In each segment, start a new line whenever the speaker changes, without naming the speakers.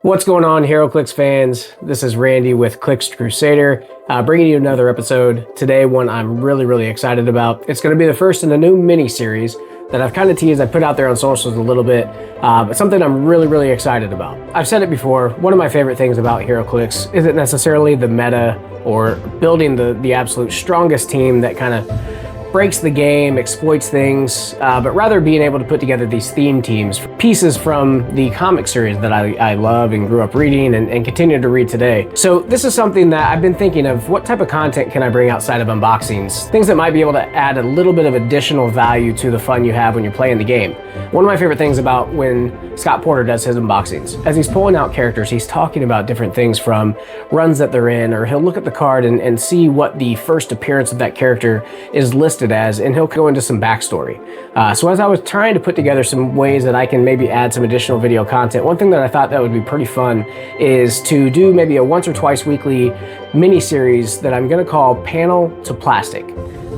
What's going on, HeroClix fans? This is Randy with Clix'd Crusader, bringing you another episode. Today, one I'm really excited about. It's going to be the first in a new mini-series that I've kind of teased. I put out there on socials a little bit, but something I'm really excited about. I've said it before, one of my favorite things about HeroClix isn't necessarily the meta or building the absolute strongest team that kind of breaks the game, exploits things, but rather being able to put together these theme teams, pieces from the comic series that I love and grew up reading and continue to read today. So this is something that I've been thinking of, what type of content can I bring outside of unboxings? Things that might be able to add a little bit of additional value to the fun you have when you're playing the game. One of my favorite things about when Scott Porter does his unboxings, as he's pulling out characters, he's talking about different things from runs that they're in, or he'll look at the card and see what the first appearance of that character is listed as, and he'll go into some backstory. So as I was trying to put together some ways that I can maybe add some additional video content, one thing that I thought that would be pretty fun is to do maybe a once or twice weekly mini series that I'm going to call Panel to Plastic.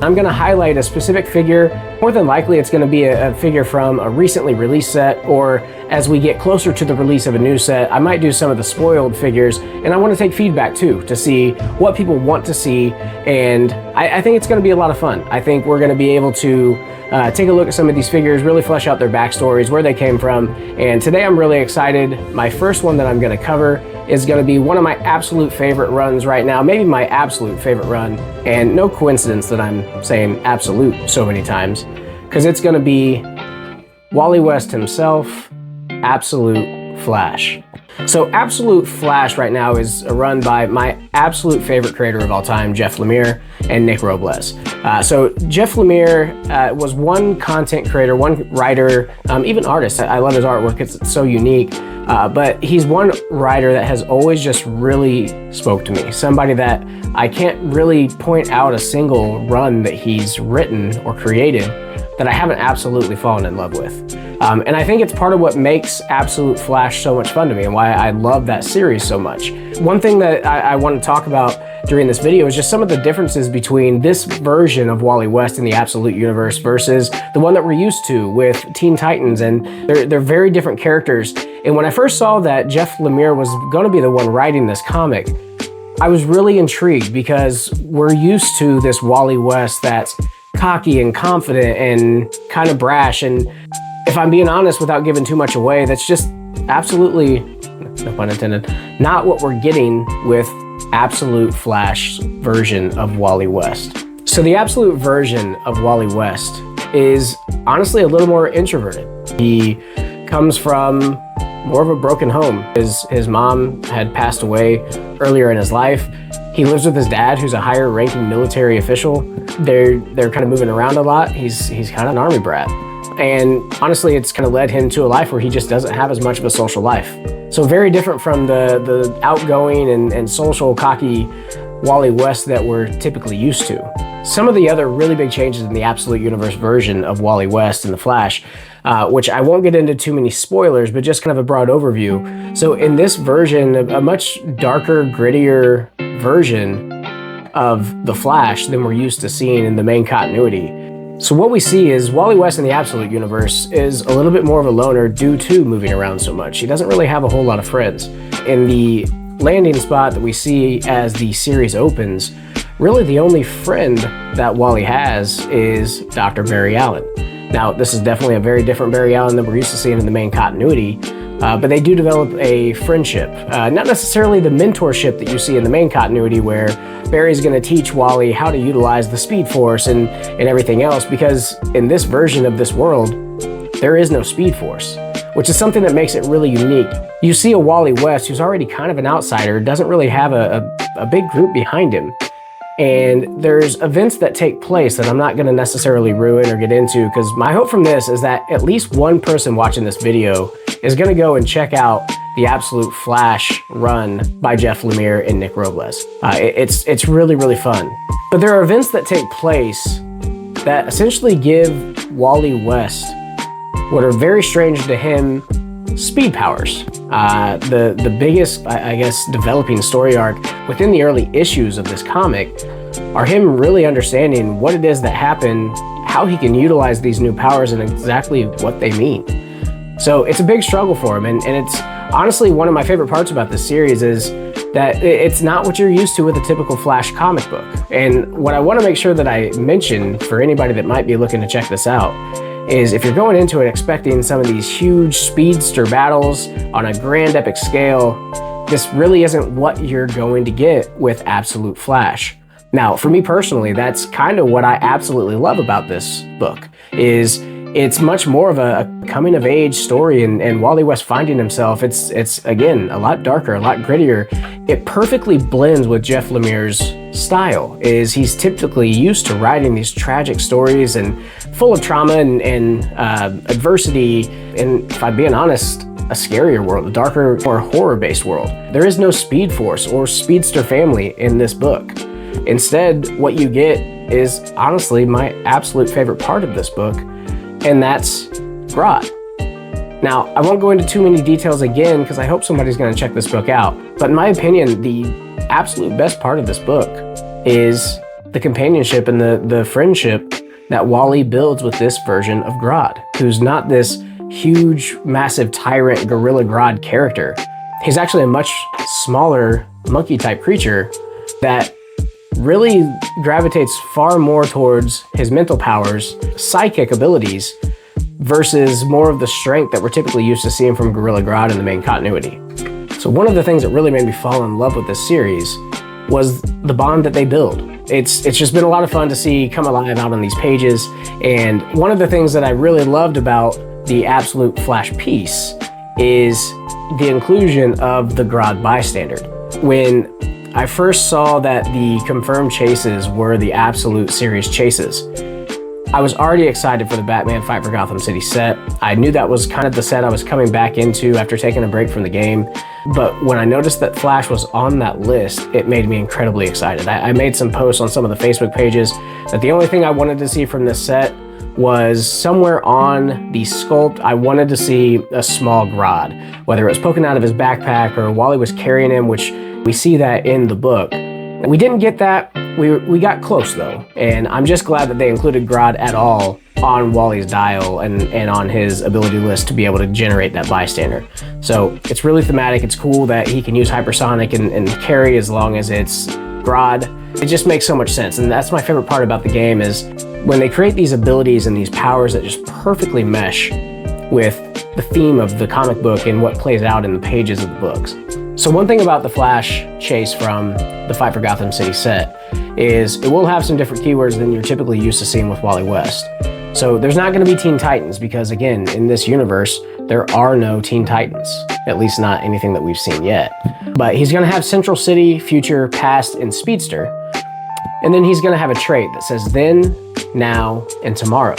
I'm going to highlight a specific figure. More than likely it's going to be a figure from a recently released set, or as we get closer to the release of a new set, I might do some of the spoiled figures, and I want to take feedback too to see what people want to see, and I think it's going to be a lot of fun. I think we're going to be able to take a look at some of these figures, really flesh out their backstories, where they came from, and today I'm really excited. My first one that I'm going to cover is going to be one of my absolute favorite runs right now, maybe my absolute favorite run, and no coincidence that I'm saying absolute so many times, because it's going to be Wally West himself, Absolute Flash. So Absolute Flash right now is a run by my absolute favorite creator of all time, Jeff Lemire and Nick Robles. So Jeff Lemire was one content creator, one writer, even artist. I love his artwork, it's so unique. But he's one writer that has always just really spoke to me. Somebody that I can't really point out a single run that he's written or created that I haven't absolutely fallen in love with. And I think it's part of what makes Absolute Flash so much fun to me and why I love that series so much. One thing that I want to talk about during this video is just some of the differences between this version of Wally West in the Absolute Universe versus the one that we're used to with Teen Titans, and they're very different characters. And when I first saw that Jeff Lemire was going to be the one writing this comic, I was really intrigued because we're used to this Wally West that's cocky and confident and kind of brash, and if I'm being honest, without giving too much away, that's just absolutely, no pun intended, not what we're getting with Absolute Flash version of Wally West. So the Absolute version of Wally West is honestly a little more introverted. He comes from more of a broken home. His mom had passed away earlier in his life. He lives with his dad, who's a higher ranking military official. They're kind of moving around a lot. He's kind of an army brat. And honestly, it's kind of led him to a life where he just doesn't have as much of a social life. So very different from the outgoing and social, cocky Wally West that we're typically used to. Some of the other really big changes in the Absolute Universe version of Wally West and the Flash, which I won't get into too many spoilers, but just kind of a broad overview. So in this version, a much darker, grittier version of the Flash than we're used to seeing in the main continuity. So what we see is Wally West in the Absolute Universe is a little bit more of a loner due to moving around so much. He doesn't really have a whole lot of friends. In the landing spot that we see as the series opens, really the only friend that Wally has is Dr. Barry Allen. Now, this is definitely a very different Barry Allen than we're used to seeing in the main continuity, but they do develop a friendship. Not necessarily the mentorship that you see in the main continuity where Barry's going to teach Wally how to utilize the Speed Force and everything else, because in this version of this world, there is no Speed Force, which is something that makes it really unique. You see a Wally West who's already kind of an outsider, doesn't really have a big group behind him. And there's events that take place that I'm not going to necessarily ruin or get into, because my hope from this is that at least one person watching this video is going to go and check out the Absolute Flash run by Jeff Lemire and Nick Robles. It's really fun. But there are events that take place that essentially give Wally West what are very strange to him speed powers. The biggest, I guess, developing story arc within the early issues of this comic are him really understanding what it is that happened, how he can utilize these new powers, and exactly what they mean. So it's a big struggle for him, and it's honestly one of my favorite parts about this series is that it's not what you're used to with a typical Flash comic book. And what I want to make sure that I mention for anybody that might be looking to check this out is if you're going into it expecting some of these huge speedster battles on a grand epic scale, this really isn't what you're going to get with Absolute Flash. Now, for me personally, that's kind of what I absolutely love about this book, is it's much more of a coming of age story, and Wally West finding himself, it's again, a lot darker, a lot grittier. It perfectly blends with Jeff Lemire's style, is he's typically used to writing these tragic stories and full of trauma and adversity, and if I'm being honest, a scarier world, a darker, more horror-based world. There is no Speed Force or Speedster family in this book. Instead, what you get is honestly my absolute favorite part of this book, and that's Grodd. Now, I won't go into too many details again because I hope somebody's going to check this book out, but in my opinion, the absolute best part of this book is the companionship and the friendship that Wally builds with this version of Grodd, who's not this huge, massive tyrant gorilla Grodd character. He's actually a much smaller monkey-type creature that really gravitates far more towards his mental powers, psychic abilities, versus more of the strength that we're typically used to seeing from Gorilla Grodd in the main continuity. So one of the things that really made me fall in love with this series was the bond that they build. It's just been a lot of fun to see come alive out on these pages, and one of the things that I really loved about the Absolute Flash piece is the inclusion of the Grodd bystander. When I first saw that the confirmed chases were the Absolute series chases, I was already excited for the Batman Fight for Gotham City set. I knew that was kind of the set I was coming back into after taking a break from the game. But when I noticed that Flash was on that list, it made me incredibly excited. I made some posts on some of the Facebook pages that the only thing I wanted to see from this set was somewhere on the sculpt, I wanted to see a small Grodd, whether it was poking out of his backpack or Wally was carrying him, which we see that in the book. We didn't get that. We got close though, and I'm just glad that they included Grodd at all on Wally's dial and on his ability list to be able to generate that bystander. So it's really thematic. It's cool that he can use hypersonic and carry as long as it's Grodd. It just makes so much sense, and that's my favorite part about the game is when they create these abilities and these powers that just perfectly mesh with the theme of the comic book and what plays out in the pages of the books. So one thing about the Flash chase from the Fight for Gotham City set is it will have some different keywords than you're typically used to seeing with Wally West. So there's not going to be Teen Titans because, again, in this universe, there are no Teen Titans, at least not anything that we've seen yet. But he's going to have Central City, Future, Past, and Speedster. And then he's going to have a trait that says then, now, and tomorrow.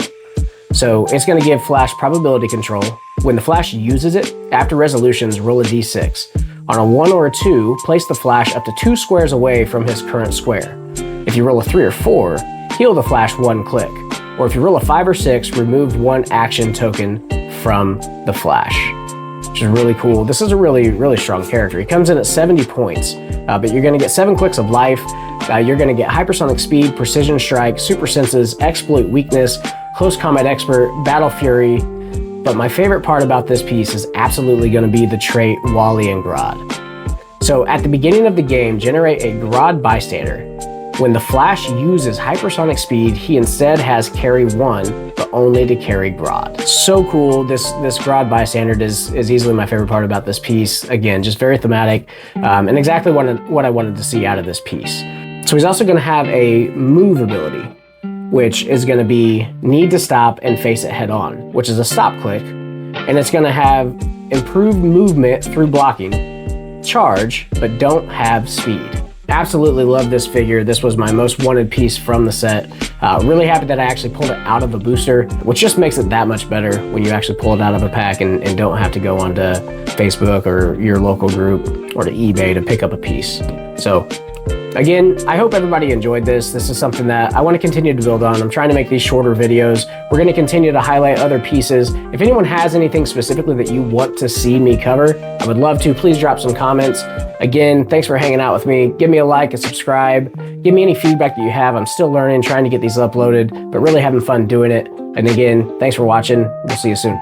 So it's going to give Flash probability control. When the Flash uses it, after resolutions, roll a d6. On a 1 or a 2, place the Flash up to 2 squares away from his current square. If you roll a 3 or 4, heal the Flash 1 click. Or if you roll a 5 or 6, remove 1 action token from the Flash, which is really cool. This is a really, really strong character. He comes in at 70 points, but you're going to get 7 clicks of life. You're going to get hypersonic speed, precision strike, super senses, exploit weakness, close combat expert, battle fury. But my favorite part about this piece is absolutely going to be the trait Wally and Grodd. So at the beginning of the game, generate a Grodd bystander. When the Flash uses hypersonic speed, he instead has carry 1, but only to carry Grodd. So cool. This Grodd bystander is easily my favorite part about this piece. Again, just very thematic, and exactly what I wanted to see out of this piece. So he's also going to have a move ability, which is going to be need to stop and face it head on, which is a stop click, and it's going to have improved movement through blocking, charge, but don't have speed. Absolutely love this figure. This was my most wanted piece from the set. Really happy that I actually pulled it out of a booster, which just makes it that much better when you actually pull it out of a pack and don't have to go onto Facebook or your local group or to eBay to pick up a piece. So again, I hope everybody enjoyed this. This is something that I want to continue to build on. I'm trying to make these shorter videos. We're going to continue to highlight other pieces. If anyone has anything specifically that you want to see me cover, I would love to. Please drop some comments. Again, thanks for hanging out with me. Give me a like, a subscribe. Give me any feedback that you have. I'm still learning, trying to get these uploaded, but really having fun doing it. And again, thanks for watching. We'll see you soon.